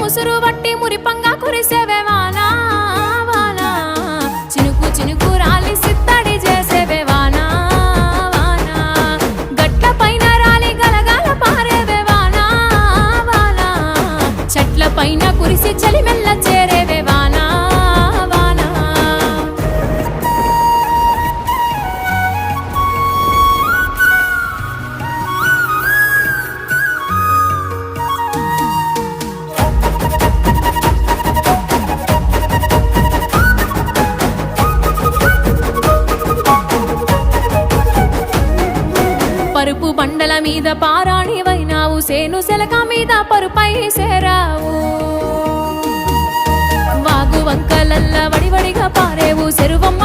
ముసురు వట్టి మురిపంగా కురిసేవే వానా వానా చినుకు చినుకు రాలి సిత్తడి చేసేవే వానా వానా గట్ల పైన రాలి గలగల పారేవే వానా వానా చెట్ల పైన కురిసి చలిమెల్ల చేరేవే వానా వానా పరుపు బండల మీద పారాణివైనావు సేను సెలక మీద పరుపై సేరావు వాగు వంకలల్ల వడివడిగా పారేవు చెరువమ్మ